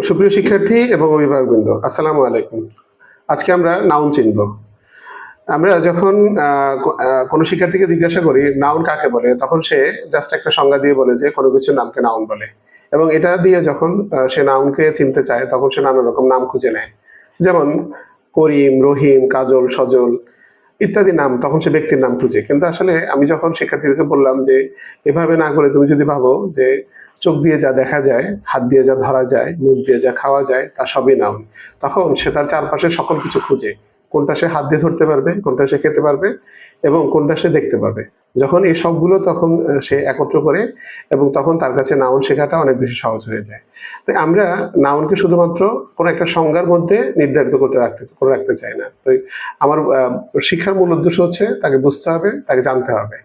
সুপ্রিয় শিক্ষার্থী এবং অভিভাবকবৃন্দ, আসসালামু আলাইকুম। আজকে আমরা নাউন চিনব। আমরা যখন কোনো শিক্ষার্থীকে জিজ্ঞাসা করি নাউন কাকে বলে, তখন সে জাস্ট একটা সংজ্ঞা দিয়ে বলে যে কোনো কিছুর নামকে নাউন বলে। এবং এটা দিয়ে যখন সে নাউনকে চিনতে চায়, তখন সে নানা রকম নাম খুঁজে নেয়। যেমন করিম, রহিম, কাজল, সজল ইত্যাদি নাম, তখন সে ব্যক্তির নাম খুঁজে। কিন্তু আসলে আমি যখন শিক্ষার্থীদেরকে বললাম যে এভাবে না করে তুমি যদি ভাবো যে চোখ দিয়ে যা দেখা যায়, হাত দিয়ে যা ধরা যায়, মুখ দিয়ে যা খাওয়া যায়, তা সবই নাউন, তখন সে তার চারপাশে সকল কিছু খুঁজে। কোনটা সে হাত দিয়ে ধরতে পারবে, কোনটা সে খেতে পারবে এবং কোনটা সে দেখতে পারবে। যখন এই সবগুলো তখন সে একত্র করে, এবং তখন তার কাছে নাউন শেখাটা অনেক বেশি সহজ হয়ে যায়। তাই আমরা নাউনকে শুধুমাত্র কোনো একটা সংজ্ঞার মধ্যে নির্ধারিত করে রাখতে চাই না। তো আমার শিক্ষার মূল উদ্দেশ্য হচ্ছে তাকে বুঝতে হবে, তাকে জানতে হবে।